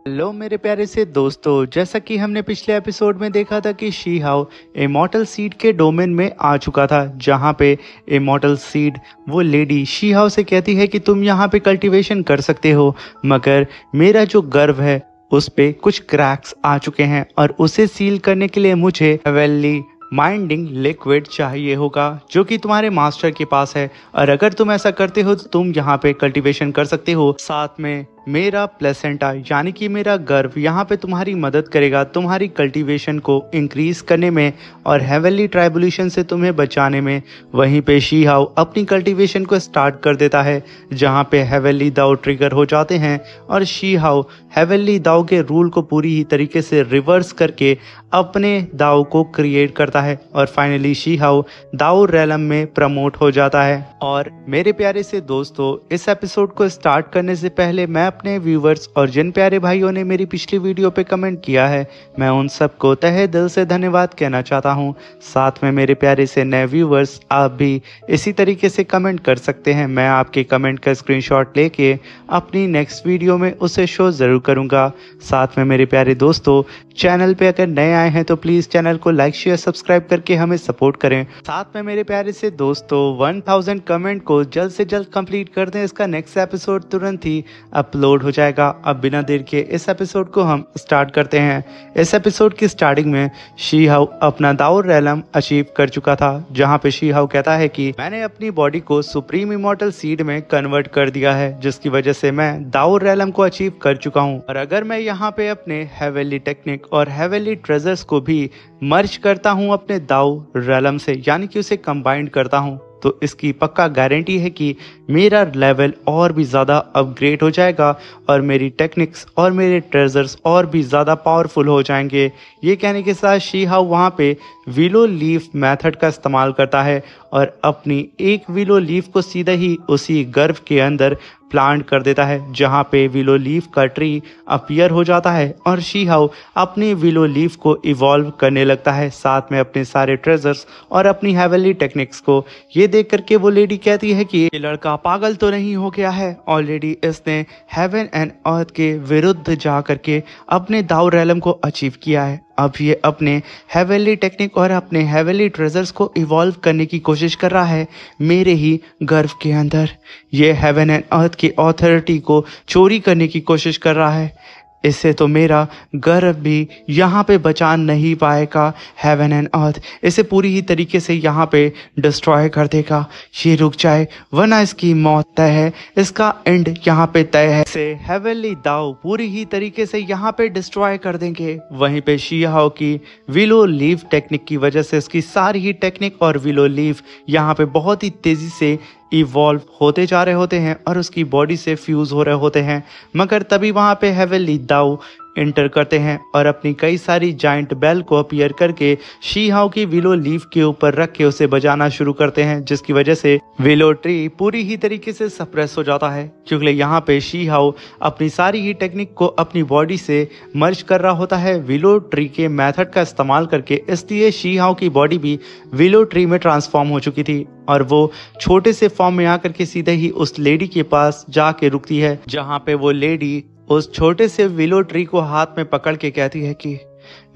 Hello मेरे प्यारे से दोस्तों, जैसा कि हमने पिछले एपिसोड में देखा था कि शी हाउ इमॉर्टल सीड के डोमेन में आ चुका था, जहां पे इमॉर्टल सीड वो लेडी शी हाउ से कहती है कि तुम यहां पे कल्टीवेशन कर सकते हो, मगर मेरा जो गर्व है उस पे कुछ क्रैक्स आ चुके हैं और उसे सील करने के लिए मुझे हेवनली माइंडिंग लिक्विड चाहिए होगा जो कि तुम्हारे मास्टर के पास है। और अगर तुम ऐसा करते हो तो तुम यहाँ पे कल्टीवेशन कर सकते हो। साथ में मेरा प्लेसेंटा यानी कि मेरा गर्व यहाँ पे तुम्हारी मदद करेगा तुम्हारी कल्टीवेशन को इंक्रीज करने में और हेवनली ट्राइबुलेशन से तुम्हें बचाने में। वहीं पे शी हाउ अपनी कल्टीवेशन को स्टार्ट कर देता है, जहाँ पे हेवनली दाव ट्रिगर हो जाते हैं और शी हाउ हेवनली दाव के रूल को पूरी ही तरीके से रिवर्स करके अपने दाव को क्रिएट करता है और फाइनली शी हाउ दाव रैलम में प्रमोट हो जाता है। और मेरे प्यारे से दोस्तों, इस एपिसोड को स्टार्ट करने से पहले मैं अपने व्यूवर्स और जिन प्यारे भाइयों ने मेरी पिछली वीडियो पे कमेंट किया है, मैं उन सबको तहे दिल से धन्यवाद कहना चाहता हूं। साथ में मेरे प्यारे से नए व्यूवर्स, आप भी इसी तरीके से कमेंट कर सकते हैं। मैं आपके कमेंट का स्क्रीनशॉट लेके अपनी नेक्स्ट वीडियो में उसे शो ज़रूर करूंगा। साथ में मेरे प्यारे दोस्तों, चैनल पे अगर नए आए हैं तो प्लीज़ चैनल को लाइक शेयर सब्सक्राइब करके हमें सपोर्ट करें। साथ में मेरे प्यारे से दोस्तों, 1000 कमेंट को जल्द से जल्द कंप्लीट कर दें। इसका नेक्स्ट एपिसोड तुरंत ही अपलोड हो जाएगा। अब बिना देर के इस एपिसोड को हम स्टार्ट करते हैं। इस एपिसोड की स्टार्टिंग में शी हाउ अपना दाउर रैलम अचीव कर चुका था, जहां पे शी हाउ कहता है कि मैंने अपनी बॉडी को सुप्रीम इमॉर्टल सीड में कन्वर्ट कर दिया है, जिसकी वजह से मैं दाउर रैलम को अचीव कर चुका हूं। और अगर मैं यहाँ पे अपने हेवनली टेक्निक और हेवनली ट्रेजर्स को भी मर्ज करता हूँ अपने दाव रैलम से, यानी कि उसे कंबाइंड करता हूँ, तो इसकी पक्का गारंटी है कि मेरा लेवल और भी ज़्यादा अपग्रेड हो जाएगा और मेरी टेक्निक्स और मेरे ट्रेजर्स और भी ज़्यादा पावरफुल हो जाएंगे। ये कहने के साथ शी हाउ वहाँ पे विलो लीफ मेथड का इस्तेमाल करता है और अपनी एक विलो लीफ को सीधा ही उसी गर्व के अंदर प्लांट कर देता है, जहाँ पे विलो लीफ का ट्री अपीयर हो जाता है और शी हाउ अपनी विलो लीफ को इवॉल्व करने लगता है, साथ में अपने सारे ट्रेजर्स और अपनी हेवनली टेक्निक्स को। ये देख करके वो लेडी कहती है कि ये लड़का पागल तो नहीं हो गया है, ऑलरेडी इसने हेवन एंड अर्थ के विरुद्ध जा करके अपने दाव रैलम को अचीव किया है। अब ये अपने हेवनली टेक्निक और अपने हेवनली ट्रेजर्स को इवॉल्व करने की कोशिश कर रहा है मेरे ही गर्व के अंदर। ये हेवन एंड अर्थ की ऑथोरिटी को चोरी करने की कोशिश कर रहा है। इससे तो मेरा गर्व भी यहाँ पे बचा नहीं पाएगा। हेवन एंड अर्थ इसे पूरी ही तरीके से यहाँ पे डिस्ट्रॉय कर देगा। ये रुक जाए वरना इसकी मौत तय है, इसका एंड यहाँ पे तय है। इसे हेवनली दाव पूरी ही तरीके से यहाँ पे डिस्ट्रॉय कर देंगे। वहीं पे शी हाउ की विलो लीफ टेक्निक की वजह से इसकी सारी ही टेक्निक और विलो लीफ यहाँ पे बहुत ही तेजी से इवॉल्व होते जा रहे होते हैं और उसकी बॉडी से फ्यूज हो रहे होते हैं, मगर तभी वहाँ पे हेवनली दाव एंटर करते हैं और अपनी कई सारी जाइंट बेल को अपीयर करके शी हाउ की विलो लीफ के ऊपर रख के उसे बजाना शुरू करते हैं, जिसकी वजह से विलो ट्री पूरी ही तरीके से सप्रेस हो जाता है। क्योंकि यहाँ पे शी हाउ अपनी सारी ही टेक्निक को अपनी बॉडी से मर्ज कर रहा होता है विलो ट्री के मेथड का इस्तेमाल करके, इसलिए शी हाउ की बॉडी भी विलो ट्री में ट्रांसफॉर्म हो चुकी थी और वो छोटे से फॉर्म में आकर के सीधे ही उस लेडी के पास जाके रुकती है, जहाँ पे वो लेडी उस छोटे से विलो ट्री को हाथ में पकड़ के कहती है कि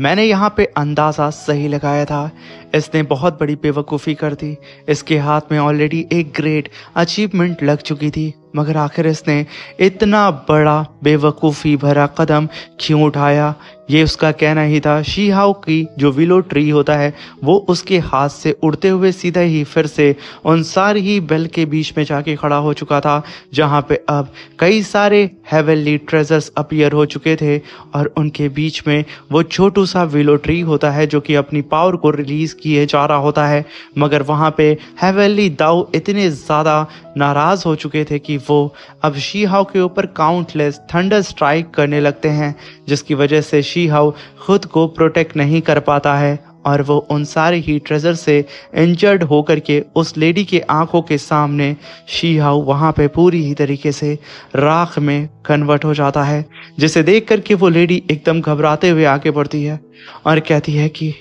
मैंने यहाँ पे अंदाज़ा सही लगाया था, इसने बहुत बड़ी बेवकूफ़ी कर दी। इसके हाथ में ऑलरेडी एक ग्रेट अचीवमेंट लग चुकी थी, मगर आखिर इसने इतना बड़ा बेवकूफ़ी भरा कदम क्यों उठाया। ये उसका कहना ही था। शी हाउ की जो विलो ट्री होता है वो उसके हाथ से उड़ते हुए सीधा ही फिर से उन सारी ही बेल के बीच में जाके खड़ा हो चुका था, जहाँ पे अब कई सारे हेवनली ट्रेजर्स अपीयर हो चुके थे और उनके बीच में वो छोटू सा विलो ट्री होता है जो कि अपनी पावर को रिलीज किए जा रहा होता है। मगर वहाँ पे हेवनली दाव इतने ज़्यादा नाराज़ हो चुके थे कि वो अब शी हाउ के ऊपर काउंटलेस थंडर स्ट्राइक करने लगते हैं, जिसकी वजह से शी हाउ खुद को प्रोटेक्ट नहीं कर पाता है और वो उन सारे ही ट्रेजर से इंजर्ड होकर के उस लेडी के आंखों के सामने शी हाउ वहाँ पे पूरी ही तरीके से राख में कन्वर्ट हो जाता है, जिसे देख करके वो लेडी एकदम घबराते हुए आगे बढ़ती है और कहती है कि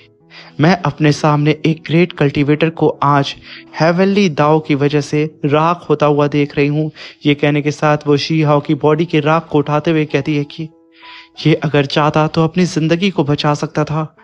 मैं अपने सामने एक ग्रेट कल्टीवेटर को आज हेवनली दाव की वजह से राख होता हुआ देख रही हूँ। ये कहने के साथ वो शी हाउ की बॉडी के राख को उठाते हुए कहती है कि ये अगर चाहता तो अपनी ज़िंदगी को बचा सकता था,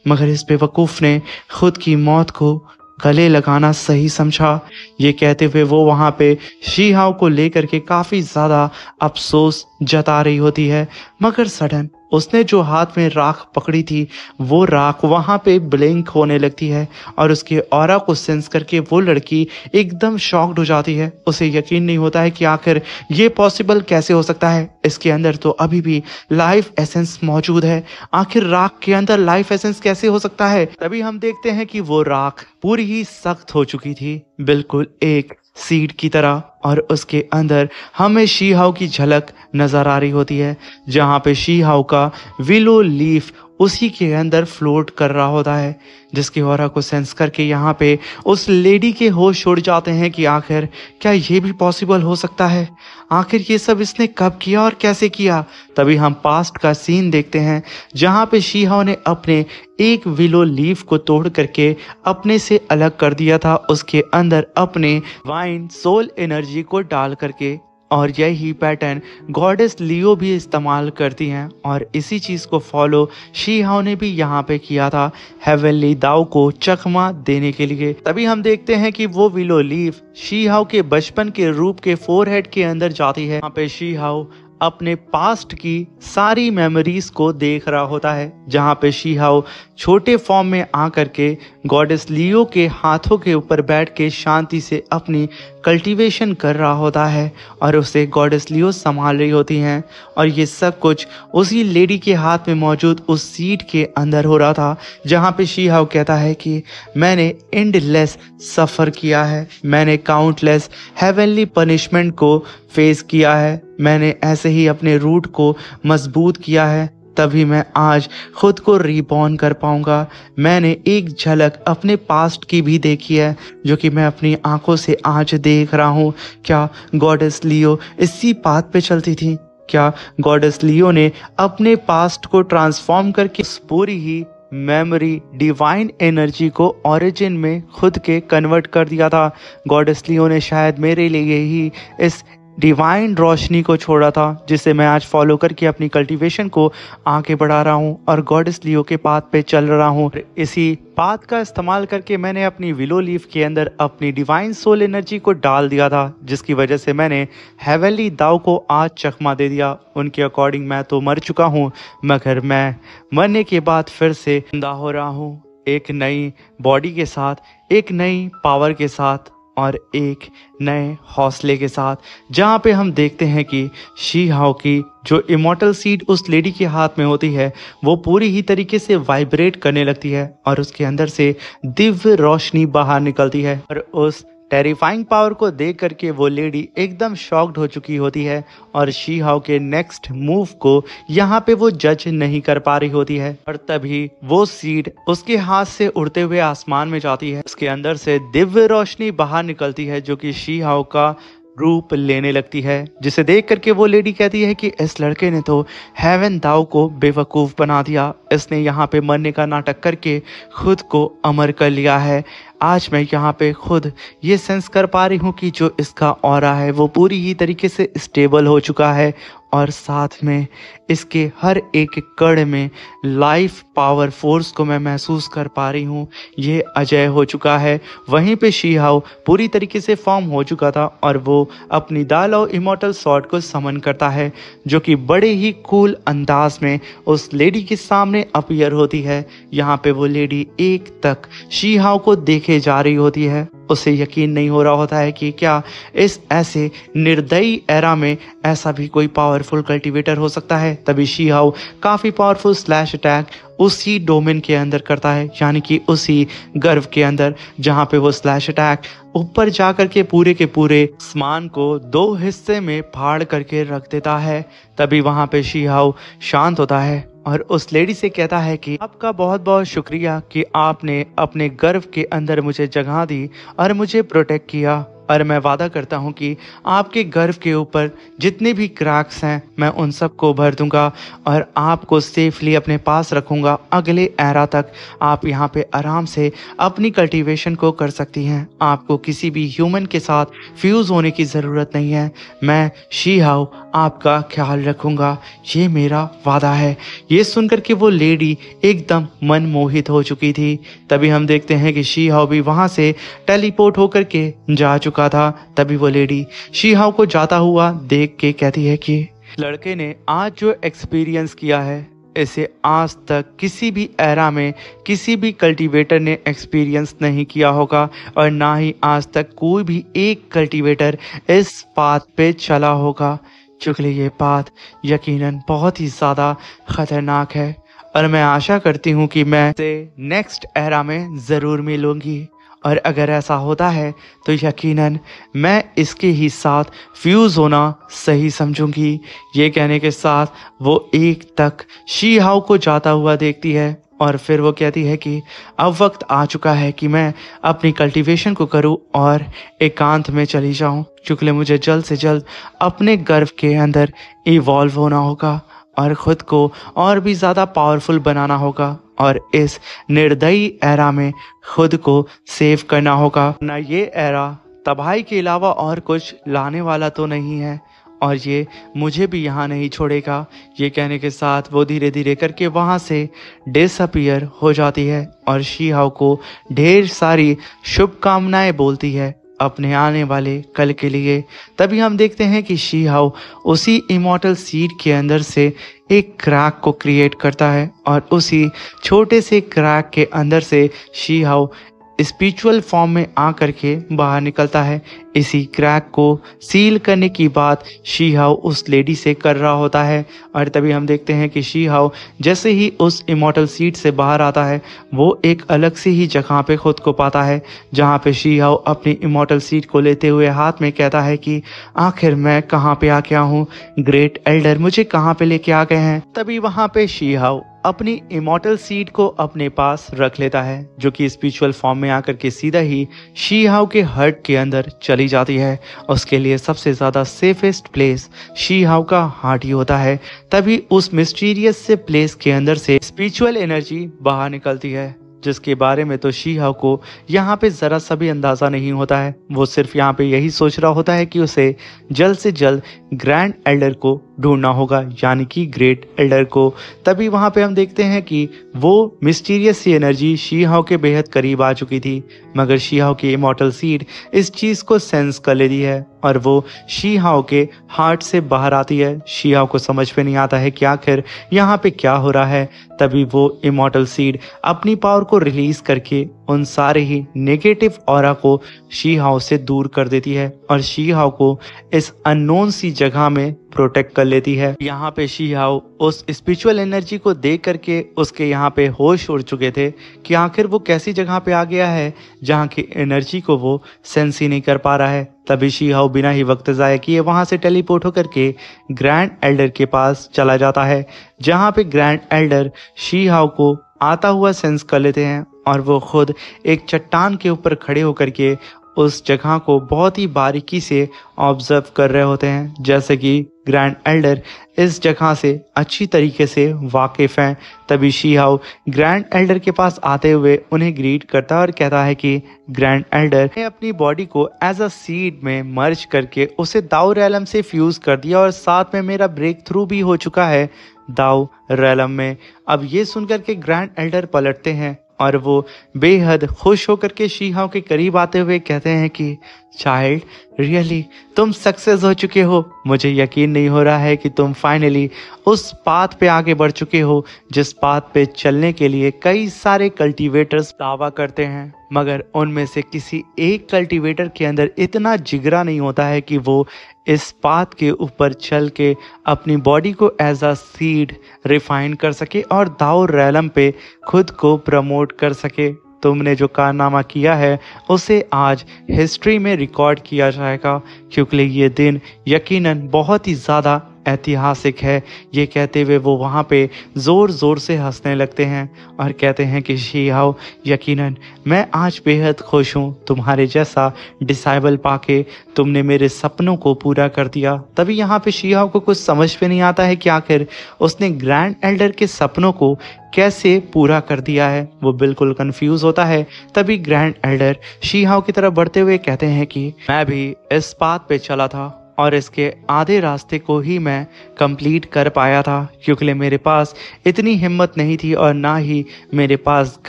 मगर इस बेवकूफ़ ने खुद की मौत को गले लगाना सही समझा। ये कहते हुए वो वहाँ पे शी हाओ को लेकर के काफ़ी ज़्यादा अफसोस जता रही होती है, मगर सडन उसने जो हाथ में राख पकड़ी थी वो राख वहाँ पे ब्लिंक होने लगती है और उसके ऑरा को सेंस करके वो लड़की एकदम शॉक्ड हो जाती है। उसे यकीन नहीं होता है कि आखिर ये पॉसिबल कैसे हो सकता है, इसके अंदर तो अभी भी लाइफ एसेंस मौजूद है, आखिर राख के अंदर लाइफ एसेंस कैसे हो सकता है। तभी हम देखते हैं कि वो राख पूरी ही सख्त हो चुकी थी, बिल्कुल एक सीड की तरह, और उसके अंदर हमें शी हाओ की झलक नजर आ रही होती है, जहाँ पे शी हाओ का विलो लीफ उसी के अंदर फ्लोट कर रहा होता है, जिसकी ऑरा को सेंस करके यहाँ पे उस लेडी के होश उड़ जाते हैं कि आखिर क्या ये भी पॉसिबल हो सकता है, आखिर ये सब इसने कब किया और कैसे किया। तभी हम पास्ट का सीन देखते हैं जहाँ पे शी हाओ ने अपने एक विलो लीफ को तोड़ करके अपने से अलग कर दिया था, उसके अंदर अपने वाइन सोल एनर्जी को डाल करके, और यही पैटर्न गॉडेस लियो भी इस्तेमाल करती हैं और इसी चीज़ को फॉलो शी हाओ ने भी यहाँ पे किया था हेवनली दाओ को चकमा देने के लिए। तभी हम देखते हैं कि वो विलो लीफ शी हाओ के बचपन के रूप के फोरहेड के अंदर जाती है। यहाँ पे शी हाओ अपने पास्ट की सारी मेमोरीज को देख रहा होता है, जहाँ पे शी हाओ छोटे फॉर्म में आकर के गॉडेस लियो के हाथों के ऊपर बैठ के शांति से अपनी कल्टीवेशन कर रहा होता है और उसे गॉडेस लियो संभाल रही होती हैं, और ये सब कुछ उसी लेडी के हाथ में मौजूद उस सीट के अंदर हो रहा था, जहाँ पे शी हाओ कहता है कि मैंने एंडलेस सफ़र किया है, मैंने काउंटलेस हेवनली पनिशमेंट को फेस किया है, मैंने ऐसे ही अपने रूट को मजबूत किया है, तभी मैं आज खुद को रीबॉर्न कर पाऊंगा। मैंने एक झलक अपने पास्ट की भी देखी है जो कि मैं अपनी आंखों से आज देख रहा हूँ। क्या गॉडेस लियो इसी पाथ पे चलती थी? क्या गॉडेस लियो ने अपने पास्ट को ट्रांसफॉर्म करके पूरी ही मेमोरी डिवाइन एनर्जी को ओरिजिन में खुद के कन्वर्ट कर दिया था? गॉडेस लियो ने शायद मेरे लिए ही इस डिवाइन रोशनी को छोड़ा था, जिसे मैं आज फॉलो करके अपनी कल्टीवेशन को आगे बढ़ा रहा हूँ और गॉडेस लियो के पाथ पे चल रहा हूँ। इसी पाथ का इस्तेमाल करके मैंने अपनी विलो लीफ के अंदर अपनी डिवाइन सोल एनर्जी को डाल दिया था, जिसकी वजह से मैंने हेवनली दाओ को आज चकमा दे दिया। उनके अकॉर्डिंग मैं तो मर चुका हूँ, मगर मैं मरने के बाद फिर से जिंदा हो रहा हूँ, एक नई बॉडी के साथ, एक नई पावर के साथ और एक नए हौसले के साथ, जहाँ पे हम देखते हैं कि शी हाओ की जो इमॉर्टल सीड उस लेडी के हाथ में होती है वो पूरी ही तरीके से वाइब्रेट करने लगती है और उसके अंदर से दिव्य रोशनी बाहर निकलती है, और उस टेरिफाइंग पावर को देख करके वो लेडी एकदम शॉक्ड हो चुकी होती है और शी हाओ के नेक्स्ट मूव को यहाँ पे वो जज नहीं कर पा रही होती है। और तभी वो सीड उसके हाथ से उड़ते हुए आसमान में जाती है, उसके अंदर से दिव्य रोशनी बाहर निकलती है जो कि शी हाओ का रूप लेने लगती है, जिसे देख करके वो लेडी कहती है कि इस लड़के ने तो हेवन दाओ को बेवकूफ़ बना दिया, इसने यहाँ पे मरने का नाटक करके खुद को अमर कर लिया है। आज मैं यहाँ पे खुद ये सेंस कर पा रही हूँ कि जो इसका ऑरा है वो पूरी ही तरीके से स्टेबल हो चुका है और साथ में इसके हर एक कण में लाइफ पावर फोर्स को मैं महसूस कर पा रही हूँ। ये अजय हो चुका है। वहीं पे शी हाओ पूरी तरीके से फॉर्म हो चुका था और वो अपनी दा लाओ इमॉर्टल स्वॉर्ड को समन करता है, जो कि बड़े ही कूल अंदाज में उस लेडी के सामने अपीयर होती है। यहाँ पे वो लेडी एक तक शी हाओ को देखे जा रही होती है, उसे यकीन नहीं हो रहा होता है कि क्या इस ऐसे निर्दयी एरा में ऐसा भी कोई पावरफुल कल्टीवेटर हो सकता है। तभी शी हाओ काफ़ी पावरफुल स्लैश अटैक उसी डोमेन के अंदर करता है, यानी कि उसी गर्व के अंदर, जहाँ पे वो स्लैश अटैक ऊपर जा करके पूरे के पूरे आसमान को दो हिस्से में फाड़ करके रख देता है। तभी वहाँ पे शी हाओ शांत होता है और उस लेडी से कहता है कि आपका बहुत बहुत शुक्रिया कि आपने अपने गर्व के अंदर मुझे जगह दी और मुझे प्रोटेक्ट किया। और मैं वादा करता हूँ कि आपके गर्व के ऊपर जितने भी क्रैक्स हैं मैं उन सबको भर दूंगा और आपको सेफली अपने पास रखूंगा। अगले एरा तक आप यहाँ पे आराम से अपनी कल्टीवेशन को कर सकती हैं। आपको किसी भी ह्यूमन के साथ फ्यूज़ होने की ज़रूरत नहीं है। मैं शी हाओ आपका ख्याल रखूंगा, ये मेरा वादा है। ये सुनकर के वो लेडी एकदम मनमोहित हो चुकी थी। तभी हम देखते हैं कि शी हाओ भी वहाँ से टेलीपोर्ट होकर के जा चुका था। तभी वो लेडी शी हाओ को जाता हुआ देख के कहती है कि लड़के ने आज जो एक्सपीरियंस किया है इसे आज तक किसी भी एरा में किसी भी कल्टीवेटर ने एक्सपीरियंस नहीं किया होगा और ना ही आज तक कोई भी एक कल्टीवेटर इस पाथ पे चला होगा। चूँकि ये पाथ यकीनन बहुत ही ज़्यादा ख़तरनाक है और मैं आशा करती हूँ कि मैं इसे नेक्स्ट एरा में ज़रूर मिलूँगी और अगर ऐसा होता है तो यकीनन मैं इसके ही साथ फ्यूज़ होना सही समझूंगी। ये कहने के साथ वो एक तक शी हाओ को जाता हुआ देखती है और फिर वो कहती है कि अब वक्त आ चुका है कि मैं अपनी कल्टीवेशन को करूं और एकांत में चली जाऊं, क्योंकि मुझे जल्द से जल्द अपने गर्व के अंदर इवॉल्व होना होगा और ख़ुद को और भी ज़्यादा पावरफुल बनाना होगा और इस निर्दयी एरा में खुद को सेव करना होगा। ना ये एरा तबाही के अलावा और कुछ लाने वाला तो नहीं है और ये मुझे भी यहाँ नहीं छोड़ेगा। ये कहने के साथ वो धीरे धीरे करके वहाँ से डिसअपीयर हो जाती है और शी हाओ को ढेर सारी शुभकामनाएं बोलती है अपने आने वाले कल के लिए। तभी हम देखते हैं कि शी हाओ उसी इमॉर्टल सीड के अंदर से एक क्रैक को क्रिएट करता है और उसी छोटे से क्रैक के अंदर से शी हाओ स्पिरिचुअल फॉर्म में आ करके बाहर निकलता है। इसी क्रैक को सील करने की बात शी हाओ उस लेडी से कर रहा होता है और तभी हम देखते हैं कि शी हाओ जैसे ही उस इमॉर्टल सीट से बाहर आता है वो एक अलग सी ही जगह पे खुद को पाता है, जहाँ पे शी हाओ अपनी इमॉर्टल सीट को लेते हुए हाथ में कहता है कि आखिर मैं कहाँ पे आ गया हूँ, ग्रेट एल्डर मुझे कहाँ पे लेके आ गए हैं। तभी वहाँ पे शी हाओ अपनी इमॉर्टल सीड को अपने पास रख लेता है, जो कि स्पिरिचुअल फॉर्म में आकर के सीधा ही शी हाओ के हर्ट के अंदर चली जाती है। उसके लिए सबसे ज़्यादा सेफेस्ट प्लेस शी हाओ का हार्ट ही होता है। तभी उस मिस्टीरियस से प्लेस के अंदर से स्पिरिचुअल एनर्जी बाहर निकलती है, जिसके बारे में तो शी हाओ को यहाँ पे ज़रा सा भी अंदाज़ा नहीं होता है। वो सिर्फ यहाँ पे यही सोच रहा होता है कि उसे जल्द से जल्द ग्रैंड एल्डर को ढूंढना होगा, यानी कि ग्रेट एल्डर को। तभी वहाँ पे हम देखते हैं कि वो मिस्टीरियस सी एनर्जी शी हाओ के बेहद करीब आ चुकी थी, मगर शी हाओ की इमॉर्टल सीड इस चीज़ को सेंस कर लेती है और वो शी हाओ के हार्ट से बाहर आती है। शी हाओ को समझ में नहीं आता है कि आखिर यहाँ पे क्या हो रहा है। तभी वो इमॉर्टल सीड अपनी पावर को रिलीज करके उन सारे ही नेगेटिव ऑरा को शी हाओ से दूर कर देती है और शी हाओ को इस अननोन सी जगह में प्रोटेक्ट कर लेती है। यहाँ पे शी हाओ उस स्पिरिचुअल एनर्जी को देख करके उसके यहाँ पे होश उड़ चुके थे कि आखिर वो कैसी जगह पे आ गया है जहाँ की एनर्जी को वो सेंस ही नहीं कर पा रहा है। तभी शी हाओ बिना ही वक्त ज़ाया किए वहाँ से टेलीपोर्ट होकर के ग्रैंड एल्डर के पास चला जाता है, जहाँ पे ग्रैंड एल्डर शी हाओ को आता हुआ सेंस कर लेते हैं और वो खुद एक चट्टान के ऊपर खड़े होकर के उस जगह को बहुत ही बारीकी से ऑब्जर्व कर रहे होते हैं, जैसे कि ग्रैंड एल्डर इस जगह से अच्छी तरीके से वाकिफ़ हैं। तभी शी हाओ ग्रैंड एल्डर के पास आते हुए उन्हें ग्रीट करता है और कहता है कि ग्रैंड एल्डर ने अपनी बॉडी को एज अ सीड में मर्ज करके उसे दाओ रैलम से फ्यूज़ कर दिया और साथ में मेरा ब्रेक थ्रू भी हो चुका है दाओ रैलम में। अब ये सुनकर के ग्रैंड एल्डर पलटते हैं और वो बेहद खुश होकर के शी हाओ के करीब आते हुए कहते हैं कि चाइल्ड रियली तुम सक्सेस हो चुके हो। मुझे यकीन नहीं हो रहा है कि तुम फाइनली उस पाथ पे आगे बढ़ चुके हो जिस पाथ पे चलने के लिए कई सारे कल्टीवेटर्स दावा करते हैं, मगर उनमें से किसी एक कल्टीवेटर के अंदर इतना जिगरा नहीं होता है कि वो इस पाथ के ऊपर चल के अपनी बॉडी को एज अ सीड रिफाइन कर सके और दाओ रैलम पे खुद को प्रमोट कर सके। तुमने जो कारनामा किया है उसे आज हिस्ट्री में रिकॉर्ड किया जाएगा, क्योंकि ये दिन यकीनन बहुत ही ज़्यादा ऐतिहासिक है। ये कहते हुए वो वहाँ पे ज़ोर ज़ोर से हंसने लगते हैं और कहते हैं कि शी हाओ, यकीनन मैं आज बेहद खुश हूँ, तुम्हारे जैसा डिसाइबल पाके तुमने मेरे सपनों को पूरा कर दिया। तभी यहाँ पे शी हाओ को कुछ समझ में नहीं आता है कि आखिर उसने ग्रैंड एल्डर के सपनों को कैसे पूरा कर दिया है। वो बिल्कुल कंफ्यूज होता है। तभी ग्रैंड एल्डर शी हाओ की तरफ बढ़ते हुए कहते हैं कि मैं भी इस बात पे चला था और इसके आधे रास्ते को ही मैं कंप्लीट कर पाया था, क्योंकि मेरे पास इतनी हिम्मत नहीं थी और ना ही मेरे पास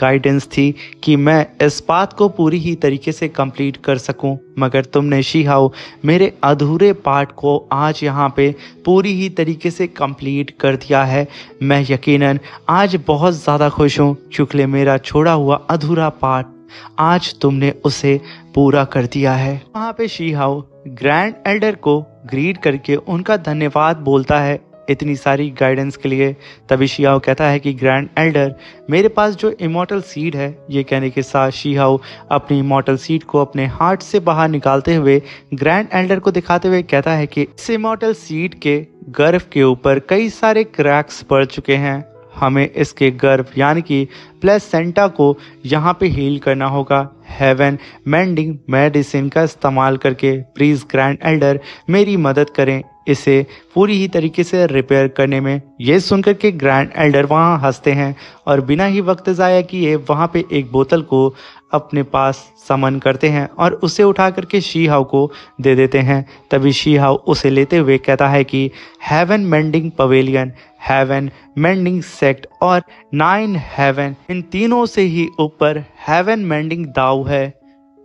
गाइडेंस थी कि मैं इस बात को पूरी ही तरीके से कंप्लीट कर सकूं। मगर तुमने शी हाओ मेरे अधूरे पार्ट को आज यहाँ पे पूरी ही तरीके से कंप्लीट कर दिया है। मैं यकीनन आज बहुत ज़्यादा खुश हूँ, क्योंकि मेरा छोड़ा हुआ अधूरा पार्ट आज तुमने उसे पूरा कर दिया है। वहाँ पे शी हाओ ग्रैंड एल्डर को ग्रीट करके उनका धन्यवाद बोलता है इतनी सारी गाइडेंस के लिए। तभी शी हाओ कहता है कि ग्रैंड एल्डर, मेरे पास जो इमॉर्टल सीड है, ये कहने के साथ शी हाओ अपनी इमॉर्टल सीड को अपने हार्ट से बाहर निकालते हुए ग्रैंड एल्डर को दिखाते हुए कहता है कि इस इमॉर्टल सीड के गर्भ के ऊपर कई सारे क्रैक्स पड़ चुके हैं। हमें इसके गर्भ यानी कि प्लेसेंटा को यहाँ पे हील करना होगा हेवन मेंडिंग मेडिसिन का इस्तेमाल करके। प्लीज़ ग्रैंड एल्डर मेरी मदद करें इसे पूरी ही तरीके से रिपेयर करने में। ये सुनकर के ग्रैंड एल्डर वहाँ हंसते हैं और बिना ही वक्त ज़ाया किए वहाँ पे एक बोतल को अपने पास समन करते हैं और उसे उठा करके शी हाओ को दे देते हैं। तभी शी हाओ उसे लेते हुए कहता है कि heaven mending pavilion, heaven mending sect और 9 हेवन, इन तीनों से ही ऊपर हेवन मेंडिंग दाव है।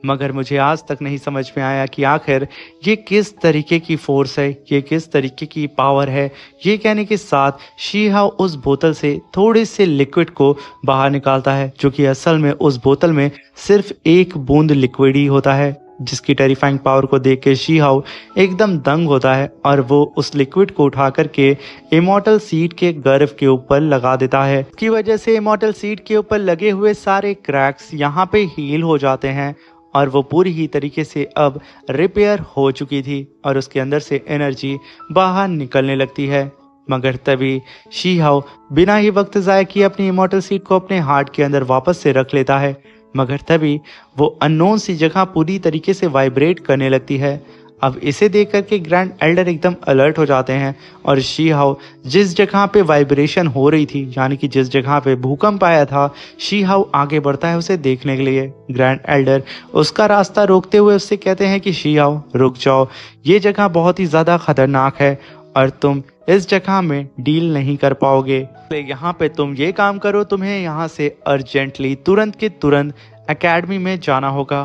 मगर मुझे आज तक नहीं समझ में आया कि आखिर ये किस तरीके की फोर्स है, ये किस तरीके की पावर है। ये कहने के साथ शी हाओ उस बोतल से थोड़े से लिक्विड को बाहर निकालता है, जो कि असल में उस बोतल में सिर्फ एक बूंद लिक्विड ही होता है, जिसकी टेरिफाइंग पावर को देख के शी हाओ एकदम दंग होता है और वो उस लिक्विड को उठा करके इमॉर्टल सीड के गर्भ के ऊपर लगा देता है। इसकी वजह से इमॉर्टल सीड के ऊपर लगे हुए सारे क्रैक्स यहाँ पे हील हो जाते हैं और वो पूरी ही तरीके से अब रिपेयर हो चुकी थी और उसके अंदर से एनर्जी बाहर निकलने लगती है। मगर तभी शी हाओ बिना ही वक्त ज़ाया किए अपनी इमॉर्टल सीड को अपने हार्ट के अंदर वापस से रख लेता है। मगर तभी वो अननोन सी जगह पूरी तरीके से वाइब्रेट करने लगती है। अब इसे देख करके ग्रैंड एल्डर एकदम अलर्ट हो जाते हैं और शी हाओ जिस जगह पे वाइब्रेशन हो रही थी, यानी कि जिस जगह पे भूकंप आया था, शी हाओ आगे बढ़ता है उसे देखने के लिए। ग्रैंड एल्डर उसका रास्ता रोकते हुए उससे कहते हैं कि शी हाओ रुक जाओ, ये जगह बहुत ही ज़्यादा खतरनाक है और तुम इस जगह में डील नहीं कर पाओगे। यहाँ पे तुम ये काम करो, तुम्हें यहाँ से अर्जेंटली तुरंत के तुरंत एकेडमी में जाना होगा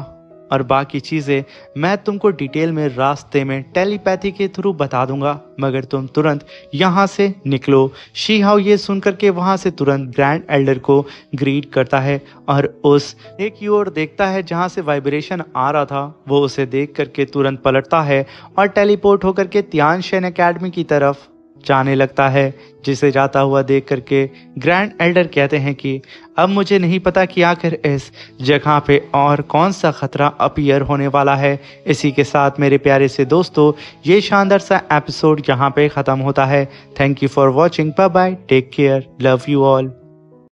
और बाकी चीज़ें मैं तुमको डिटेल में रास्ते में टेलीपैथी के थ्रू बता दूंगा, मगर तुम तुरंत यहाँ से निकलो। शी हाओ ये सुन करके वहाँ से तुरंत ग्रैंड एल्डर को ग्रीट करता है और उस एक की ओर देखता है जहाँ से वाइब्रेशन आ रहा था। वो उसे देख करके तुरंत पलटता है और टेलीपोर्ट होकर के तियानशेन एकेडमी की तरफ जाने लगता है, जिसे जाता हुआ देख करके ग्रैंड एल्डर कहते हैं कि अब मुझे नहीं पता कि आखिर इस जगह पे और कौन सा खतरा अपीयर होने वाला है। इसी के साथ मेरे प्यारे से दोस्तों ये शानदार सा एपिसोड यहाँ पे ख़त्म होता है। Thank you for watching, bye bye, take care, love you all.